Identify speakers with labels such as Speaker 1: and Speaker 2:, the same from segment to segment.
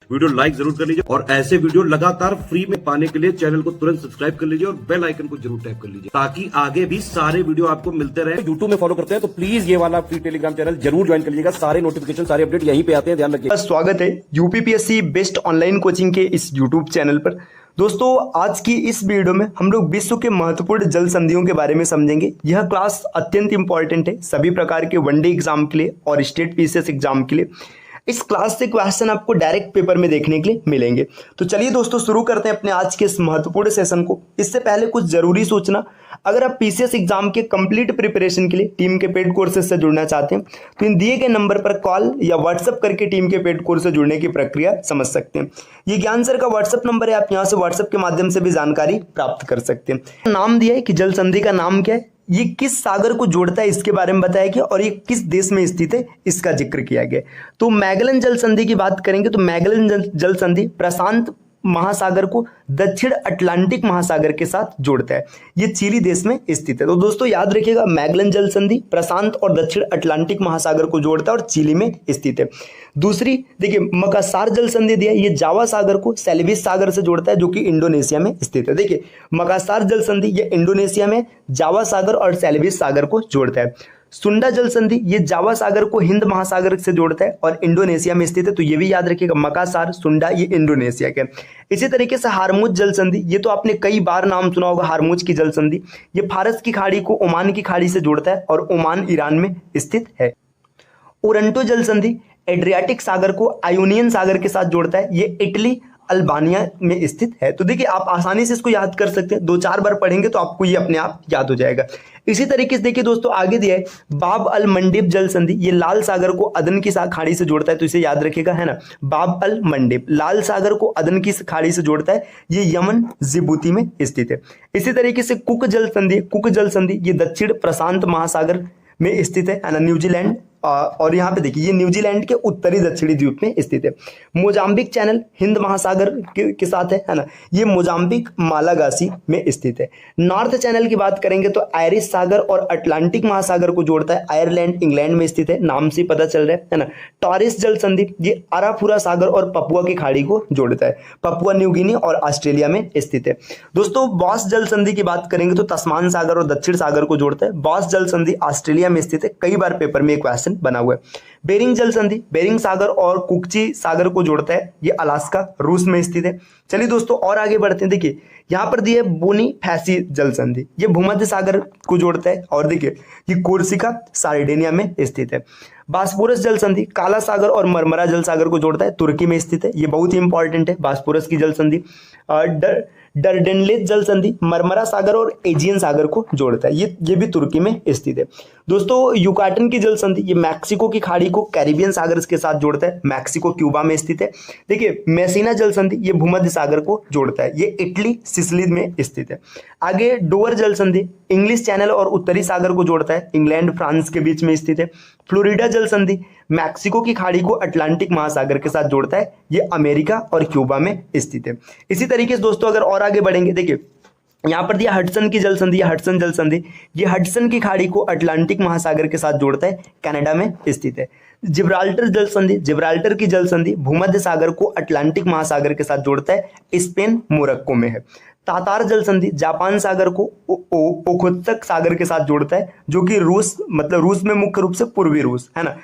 Speaker 1: Video like जरूर कर लीजिए और ऐसे वीडियो लगातार फ्री में पाने के लिए चैनल को तुरंत सब्सक्राइब कर लीजिए और बेल आइकन को जरूर टैप कर लीजिए ताकि आगे भी सारे वीडियो आपको मिलते रहे। यूट्यूब में फॉलो करते हैं तो प्लीज ये वाला फ्री टेलीग्राम चैनल जरूर ज्वाइन कर लीजिएगा। सारे नोटिफिकेशन सारे अपडेट यहीं पे आते हैं, ध्यान रखिए।
Speaker 2: स्वागत है यूपीपीएससी बेस्ट ऑनलाइन कोचिंग के इस यूट्यूब चैनल पर। दोस्तों आज की इस वीडियो में हम लोग विश्व के महत्वपूर्ण जल संधियों के बारे में समझेंगे। यह क्लास अत्यंत इंपॉर्टेंट है सभी प्रकार के वनडे एग्जाम के लिए और स्टेट पीसीएस एग्जाम के लिए। इस क्लास से क्वेश्चन आपको डायरेक्ट पेपर में देखने के लिए मिलेंगे। तो चलिए दोस्तों शुरू करते हैं अपने आज के इस महत्वपूर्ण सेशन को। इससे पहले कुछ जरूरी सूचना, अगर आप पीसीएस एग्जाम के कंप्लीट प्रिपरेशन के लिए टीम के पेड कोर्सेज से जुड़ना चाहते हैं तो इन दिए गए नंबर पर कॉल या व्हाट्सएप करके टीम के पेड कोर्स से जुड़ने की प्रक्रिया समझ सकते हैं। ये ज्ञान सर का व्हाट्सएप नंबर है, आप यहाँ से व्हाट्सएप के माध्यम से भी जानकारी प्राप्त कर सकते हैं। नाम दिया है कि जल संधि का नाम क्या है, ये किस सागर को जोड़ता है इसके बारे में बताया गया और ये किस देश में स्थित है इसका जिक्र किया गया। तो मैगेलन जल संधि की बात करेंगे तो मैगेलन जल संधि प्रशांत महासागर को दक्षिण अटलांटिक महासागर के साथ जोड़ता है। ये चिली देश में स्थित है। तो दोस्तों याद रखिएगा, मैगेलन जल संधि प्रशांत और दक्षिण अटलांटिक महासागर को जोड़ता है और चिली में स्थित है। दूसरी देखिए मकासार जल संधि दिया है, ये जावा सागर को सेल्विस सागर से जोड़ता है जो कि इंडोनेशिया में स्थित है। देखिए मकासार जल संधि ये इंडोनेशिया में जावा सागर और सेल्विस सागर को जोड़ता है। सुंडा जल संधि ये जावा सागर को हिंद महासागर से जोड़ता है और इंडोनेशिया में स्थित है। तो ये भी याद रखिएगा, मकासार सुंडा ये इंडोनेशिया के। इसी तरीके से हारमुज जल संधि, ये तो आपने कई बार नाम सुना होगा हारमुज की जल संधि, ये फारस की खाड़ी को ओमान की खाड़ी से जोड़ता है और ओमान ईरान में स्थित है। ओरंटो जल संधि एड्रियाटिक सागर को आयोनियन सागर के साथ जोड़ता है, ये इटली अल्बानिया में स्थित है। तो देखिए आप आसानी से इसको याद कर सकते हैं, 2-4 बार पढ़ेंगे तो आपको ये अपने आप याद हो जाएगा। इसी तरीके से देखिए दोस्तों आगे दिया है बाब अल मंडेब जल संधि, ये लाल सागर को अदन की खाड़ी से जोड़ता है। तो इसे याद रखिएगा, है ना, बाब अल मंडेब लाल सागर को अदन की खाड़ी से जोड़ता है, ये यमन जिबूती में स्थित है। इसी तरीके से कुक जल संधि, कुक जल संधि ये दक्षिण प्रशांत महासागर में स्थित है ना, न्यूजीलैंड। और यहाँ पे देखिए ये न्यूजीलैंड के उत्तरी दक्षिणी द्वीप में स्थित है। मोजाम्बिक चैनल हिंद महासागर के साथ है ना, ये मोजाम्बिक मालागासी में स्थित है। नॉर्थ चैनल की बात करेंगे तो आयरिश सागर और अटलांटिक महासागर को जोड़ता है, आयरलैंड इंग्लैंड में स्थित है, नाम से पता चल रहा है ना। टॉरिस जल संधि ये अराफुरा सागर और पपुआ की खाड़ी को जोड़ता है, पपुआ न्यू गिनी और ऑस्ट्रेलिया में स्थित है। दोस्तों बॉस जल संधि की बात करेंगे तो तस्मान सागर और दक्षिण सागर को जोड़ता है। बॉस जल संधि ऑस्ट्रेलिया में स्थित है, कई बार पेपर में क्वेश्चन बना हुआ है। बेरिंग जल संधि बेरिंग सागर और कुकची सागर को जोड़ता है, ये अलास्का रूस में स्थित है। चलिए दोस्तों और आगे बढ़ते हैं। देखिए यहां पर दिए बोनीफेसी जल संधि, ये भूमध्य सागर को जोड़ता है और देखिए ये कोर्सिका सार्डिनिया में स्थित है। बास्पोरस जल संधि काला सागर और मरमरा जल सागर को जोड़ता है, तुर्की में स्थित है, ये बहुत ही इंपॉर्टेंट है बास्पोरस की जल संधि। डरडेनलेज जल संधि मरमरा सागर और एजियन सागर को जोड़ता है, ये भी तुर्की में स्थित है। दोस्तों युकाटन की जल संधि ये मैक्सिको की खाड़ी को कैरिबियन सागर के साथ जोड़ता है, मैक्सिको क्यूबा में स्थित है। देखिए मेसिना जल संधि ये भूमध्य सागर को जोड़ता है, ये इटली सिसिली में स्थित है। आगे डोवर जल संधि इंग्लिश चैनल और उत्तरी सागर को जोड़ता है, इंग्लैंड फ्रांस के बीच में स्थित है। फ्लोरिडा जल संधि मैक्सिको की खाड़ी को अटलांटिक महासागर के साथ जोड़ता है, ये अमेरिका और क्यूबा में स्थित है। इसी तरीके से दोस्तों अगर और आगे बढ़ेंगे, देखिए यहां पर दिया हडसन की जल संधि, हडसन जल संधि ये हडसन की खाड़ी को अटलांटिक महासागर के साथ जोड़ता है, कनाडा में स्थित है। जिब्राल्टर जल संधि जिब्राल्टर की जल संधि भूमध्य सागर को अटलांटिक महासागर के साथ जोड़ता है, स्पेन मोरक्को में है। तातार जल संधि जापान सागर को ओखोत्सक सागर के साथ जोड़ता है, जो कि रूस मतलब रूस में मुख्य रूप से पूर्वी रूस है ना,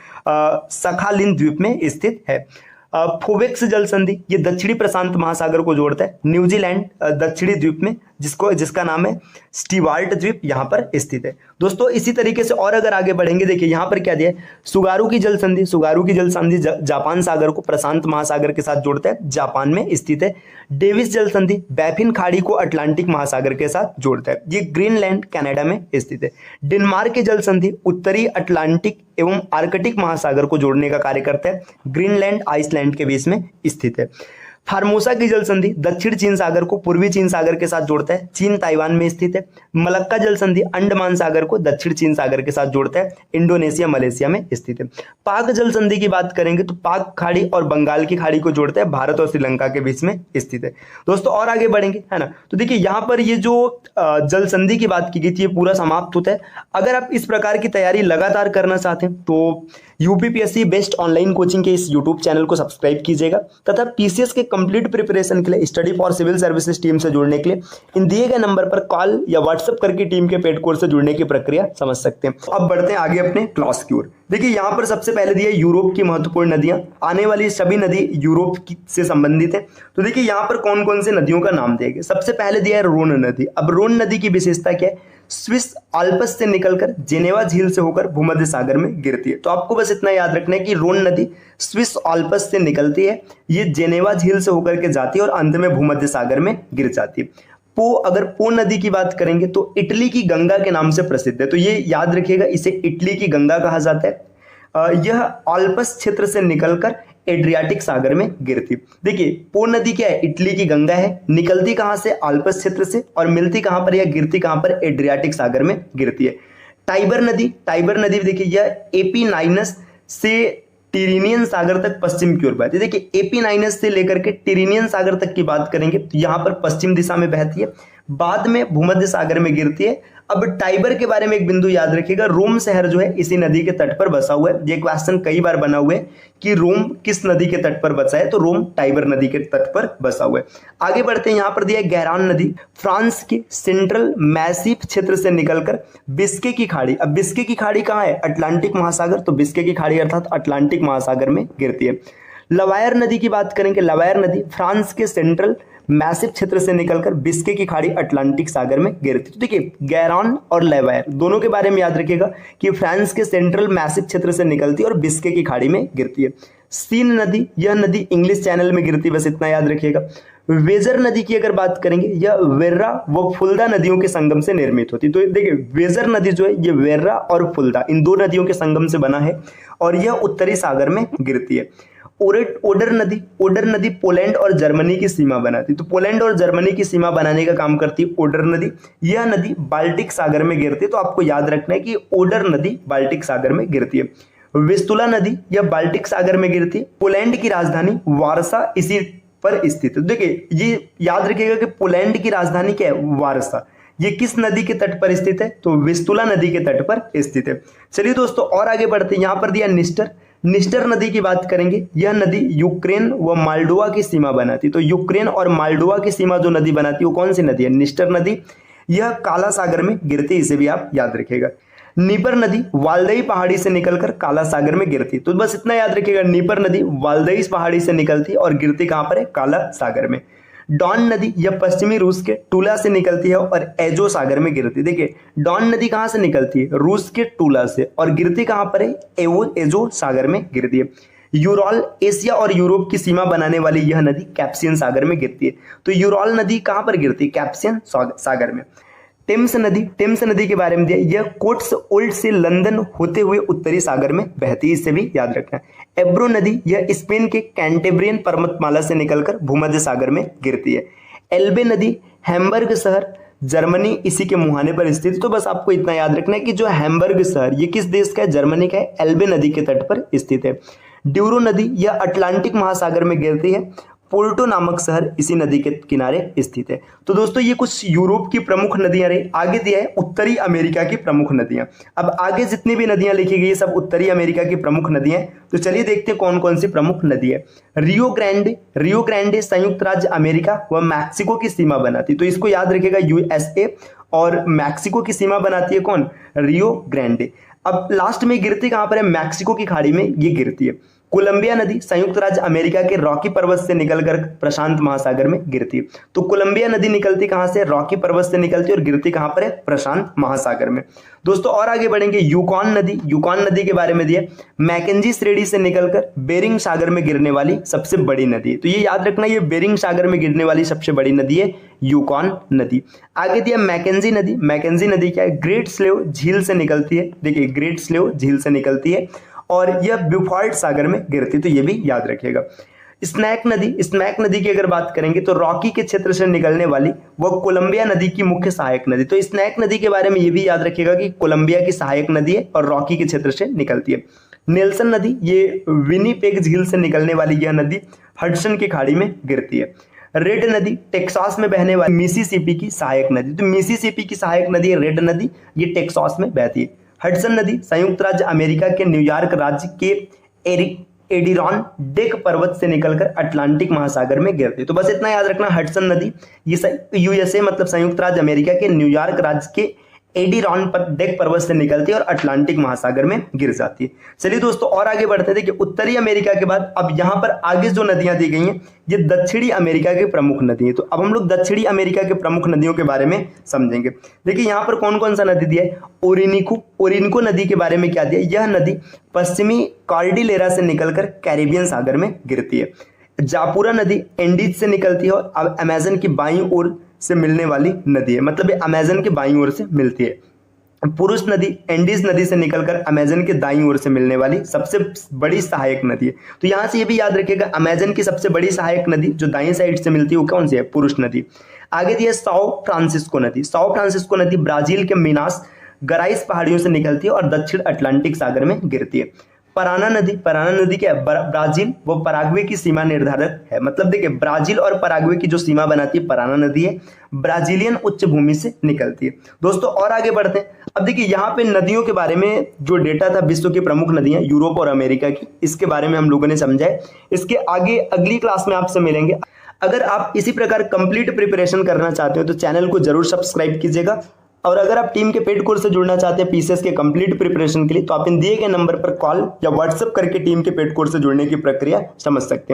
Speaker 2: सखालिन द्वीप में स्थित है। फोवेक्स जल संधि ये दक्षिणी प्रशांत महासागर को जोड़ता है, न्यूजीलैंड दक्षिणी द्वीप में, जिसका नाम है स्टीवार्ट द्वीप, यहाँ पर स्थित है। दोस्तों इसी तरीके से और अगर आगे बढ़ेंगे, देखिए यहाँ पर क्या दिया है सुगारू की जल संधि, सुगारू की जल संधि जापान सागर को प्रशांत महासागर के साथ जोड़ता है, जापान में स्थित है। डेविस जल संधि बैफिन खाड़ी को अटलांटिक महासागर के साथ जोड़ता है, ये ग्रीनलैंड कनाडा में स्थित है। डेनमार्क की जल संधि उत्तरी अटलांटिक एवं आर्कटिक महासागर को जोड़ने का कार्य करता है, ग्रीनलैंड आइसलैंड के बीच में स्थित है। फार्मोसा की जल संधि दक्षिण चीन सागर को पूर्वी चीन सागर के साथ जोड़ता है, चीन ताइवान में स्थित है। मलक्का जल संधि अंडमान सागर को दक्षिण चीन सागर के साथ जोड़ता है, इंडोनेशिया मलेशिया में स्थित है। पाक जल संधि की बात करेंगे तो पाक खाड़ी और बंगाल की खाड़ी को जोड़ता है, भारत और श्रीलंका के बीच में स्थित है। दोस्तों और आगे बढ़ेंगे, है ना, तो देखिए यहाँ पर ये जो जल संधि की बात की गई थी ये पूरा समाप्त होता है। अगर आप इस प्रकार की तैयारी लगातार करना चाहते हैं तो यूपीपीएससी बेस्ट ऑनलाइन कोचिंग के इस यूट्यूब चैनल को सब्सक्राइब कीजिएगा तथा पीसीएस के कंप्लीट प्रिपरेशन के लिए study for civil services team से जुड़ने के लिए इन दिए गए नंबर पर कॉल या व्हाट्सएप करके टीम के पेड कोर्स से जुड़ने की प्रक्रिया समझ सकते हैं। अब बढ़ते हैं आगे अपने क्लास की ओर। देखिए यहाँ पर सबसे पहले दिया यूरोप की महत्वपूर्ण नदियां, आने वाली सभी नदी यूरोप से संबंधित है। तो देखिए यहाँ पर कौन कौन से नदियों का नाम दिया गया। सबसे पहले दिया है रोन नदी। अब रोन नदी की विशेषता क्या है, स्विस आल्प्स से निकलकर जेनेवा झील से होकर भूमध्य सागर में गिरती है। तो आपको बस इतना याद रखना है कि रोन नदी स्विस आल्प्स से निकलती है, ये जेनेवा झील से होकर के जाती है और अंत में भूमध्य सागर में गिर जाती है। अगर पो नदी की बात करेंगे तो इटली की गंगा के नाम से प्रसिद्ध है। तो ये याद रखिएगा, इसे इटली की गंगा कहा जाता है। यह आल्प्स क्षेत्र से निकलकर एड्रियाटिक सागर में गिरती। देखिए पो नदी क्या है, इटली की गंगा है, निकलती कहां से, आल्प्स क्षेत्र से, और मिलती कहां पर या गिरती कहां पर, एड्रियाटिक सागर में गिरती है। टाइबर नदी देखिए यह एपीनाइनस से टिरिनियन सागर तक पश्चिम की ओर बहती है। देखिए एपीनाइनस से लेकर के टिरिनियन सागर तक की बात करेंगे तो यहां पर पश्चिम दिशा में बहती है, बाद में भूमध्य सागर में गिरती है। अब टाइबर के बारे में एक बिंदु याद रखिएगा, रोम शहर जो है इसी नदी के तट पर बसा हुआ है। ये क्वेश्चन कई बार बना हुआ है कि रोम किस नदी के तट पर बसा है, तो रोम टाइबर नदी के तट पर बसा हुआ है। आगे बढ़ते हैं, यहां पर दिया है गैरान नदी, फ्रांस के सेंट्रल मैसिफ क्षेत्र से निकलकर बिस्के की खाड़ी। अब बिस्के की खाड़ी कहां है, अटलांटिक महासागर, तो बिस्के की खाड़ी अर्थात अटलांटिक महासागर में गिरती है। लवायर नदी की बात करेंगे, लवायर नदी फ्रांस के सेंट्रल मैसिव क्षेत्र से निकलकर बिस्के की खाड़ी अटलांटिक सागर में गिरती है। तो देखिए गैरान और लवायर दोनों के बारे में याद रखिएगा कि फ्रांस के सेंट्रल मैसिव क्षेत्र से निकलती है और बिस्के की खाड़ी में गिरती है। सीन नदी, यह नदी इंग्लिश चैनल में गिरती है, बस इतना याद रखिएगा। वेजर नदी की अगर बात करेंगे, यह वेर्रा व फुल्दा नदियों के संगम से निर्मित होती है। तो देखिए वेजर नदी जो है ये वेर्रा और फुल्दा इन दो नदियों के संगम से बना है और यह उत्तरी सागर में गिरती है। ओडर नदी पोलैंड और जर्मनी की सीमा बनाती है। तो पोलैंड और जर्मनी की सीमा बनाने का काम करती है ओडर नदी। यह नदी बाल्टिक सागर में गिरती है, तो आपको याद रखना है कि ओडर नदी बाल्टिक सागर में गिरती है। विस्तुला नदी यह बाल्टिक सागर में गिरती है। पोलैंड की राजधानी वारसा इसी पर स्थित है। देखिए ये याद रखिएगा कि पोलैंड की राजधानी क्या है, वारसा। ये किस नदी के तट पर स्थित है, तो विस्तुला नदी के तट पर स्थित है। चलिए दोस्तों और आगे बढ़ते हैं, यहां पर दिया निस्टर नदी की बात करेंगे, यह नदी यूक्रेन व माल्डोवा की सीमा बनाती है। तो यूक्रेन और माल्डोवा की सीमा जो नदी बनाती है वो कौन सी नदी है, निस्टर नदी। यह काला सागर में गिरती है, इसे भी आप याद रखिएगा। नीपर नदी वालदई पहाड़ी से निकलकर काला सागर में गिरती, तो बस इतना याद रखिएगा, नीपर नदी वालदई पहाड़ी से निकलती और गिरती कहां पर है, काला सागर में। डॉन नदी यह पश्चिमी रूस के टूला से निकलती है और एजो सागर में गिरती है। देखिए डॉन नदी कहां से निकलती है, रूस के टूला से, और गिरती कहां पर है, एजो सागर में गिरती है। यूरल एशिया और यूरोप की सीमा बनाने वाली यह नदी कैप्सियन सागर में गिरती है। तो यूरल नदी कहां पर गिरती है, कैप्सियन सागर में। टेम्स नदी के बारे में दिया, यह कोट्सवोल्ड से लंदन होते हुए उत्तरी सागर में बहती है, इससे भी याद रखना है। एब्रो नदी यह स्पेन के कैंटेब्रियन पर्वतमाला से निकलकर भूमध्य सागर में गिरती है। एल्बे नदी हैम्बर्ग शहर जर्मनी इसी के मुहाने पर स्थित। तो बस आपको इतना याद रखना है कि जो हैम्बर्ग शहर ये किस देश का है, जर्मनी का है, एल्बे नदी के तट पर स्थित है। ड्यूरो नदी यह अटलांटिक महासागर में गिरती है, पोर्टो नामक शहर इसी नदी के किनारे स्थित है। तो दोस्तों ये कुछ यूरोप की प्रमुख नदियां रही। आगे दिया है उत्तरी अमेरिका की प्रमुख नदियां। अब आगे जितनी भी नदियां लिखी गई है सब उत्तरी अमेरिका की प्रमुख नदियां हैं। तो चलिए देखते हैं कौन कौन सी प्रमुख नदी है। रियो ग्रैंडे संयुक्त राज्य अमेरिका व मैक्सिको की सीमा बनाती है। तो इसको याद रखिएगा, यूएसए और मैक्सिको की सीमा बनाती है कौन, रियो ग्रैंडे। अब लास्ट में गिरती कहां पर है, मैक्सिको की खाड़ी में ये गिरती है। कोलंबिया नदी संयुक्त राज्य अमेरिका के रॉकी पर्वत से निकलकर प्रशांत महासागर में गिरती है। तो कोलंबिया नदी निकलती कहां से, रॉकी पर्वत से निकलती है और गिरती कहां पर है, प्रशांत महासागर में। दोस्तों और आगे बढ़ेंगे, यूकॉन नदी के बारे में दिया, मैकेंजी श्रेणी से निकलकर बेरिंग सागर में गिरने वाली सबसे बड़ी नदी है। तो ये याद रखना, ये बेरिंग सागर में गिरने वाली सबसे बड़ी नदी है यूकॉन नदी। आगे दिया मैकेंजी नदी क्या है, ग्रेट स्लेव झील से निकलती है। देखिए ग्रेट स्लेव झील से निकलती है और यह ब्यूफॉर्ड सागर में गिरती, तो ये भी याद रखिएगा। स्नैक नदी की अगर बात करेंगे तो रॉकी के क्षेत्र से निकलने वाली वह कोलंबिया नदी की मुख्य सहायक नदी। तो स्नैक नदी के बारे में ये भी याद रखिएगा कि कोलंबिया की सहायक नदी है और रॉकी के क्षेत्र से निकलती है। नेल्सन नदी ये विनीपेग झील से निकलने वाली यह नदी हडसन की खाड़ी में गिरती है। रेड नदी टेक्सास में बहने वाली मिसिसिपी की सहायक नदी। तो मिसिसिपी की सहायक नदी है रेड नदी, ये टेक्सास में बहती है। हडसन नदी संयुक्त राज्य अमेरिका के न्यूयॉर्क राज्य के एडिरॉन डेक पर्वत से निकलकर अटलांटिक महासागर में गिरती है। तो बस इतना याद रखना, हडसन नदी ये यूएसए मतलब संयुक्त राज्य अमेरिका के न्यूयॉर्क राज्य के एडिरॉन पर डेक पर्वत से निकलती है और अटलांटिक महासागर में गिर जाती है। चलिए दोस्तों और आगे बढ़ते थे कि उत्तरी अमेरिका के बाद अब यहाँ पर आगे जो नदियां दी गई हैं ये दक्षिणी अमेरिका की प्रमुख नदी है। तो अब हम लोग दक्षिणी अमेरिका के प्रमुख नदियों के बारे में समझेंगे। देखिए यहाँ पर कौन कौन सा नदी दिया है। ओरिनको नदी के बारे में क्या दिया, यह नदी पश्चिमी कॉर्डिलेरा से निकलकर कैरिबियन सागर में गिरती है। जापुरा नदी एंडीज से निकलती है और अमेजन की बाईं ओर से मिलने वाली नदी है, मतलब ये अमेजन के बाईं ओर से मिलती है। पुरुष नदी एंडीज नदी से निकलकर अमेजन के दाईं ओर से मिलने वाली सबसे बड़ी सहायक नदी है। तो यहां से ये भी याद रखिएगा, अमेजन की सबसे बड़ी सहायक नदी जो दाईं साइड से मिलती है वो कौन सी है, पुरुष नदी। आगे दी है साओ फ्रांसिस्को नदी। साओ फ्रांसिस्को नदी ब्राजील के मिनास गराइस पहाड़ियों से निकलती है और दक्षिण अटलांटिक सागर में गिरती है। पराना नदी क्या है, ब्राजील वो पराग्वे की सीमा निर्धारक है। मतलब देखिए ब्राजील और पराग्वे की जो सीमा बनाती है पराना नदी है, ब्राजीलियन उच्च भूमि से निकलती है। दोस्तों और आगे बढ़ते हैं। अब देखिए यहाँ पे नदियों के बारे में जो डेटा था विश्व की प्रमुख नदियां यूरोप और अमेरिका की, इसके बारे में हम लोगों ने समझा है। इसके आगे अगली क्लास में आपसे मिलेंगे। अगर आप इसी प्रकार कंप्लीट प्रिपरेशन करना चाहते हो तो चैनल को जरूर सब्सक्राइब कीजिएगा। और अगर आप टीम के पेड कोर्स से जुड़ना चाहते हैं पीसीएस के कंप्लीट प्रिपरेशन के लिए तो आप इन दिए गए नंबर पर कॉल या व्हाट्सएप करके टीम के पेड कोर्स से जुड़ने की प्रक्रिया समझ सकते हैं।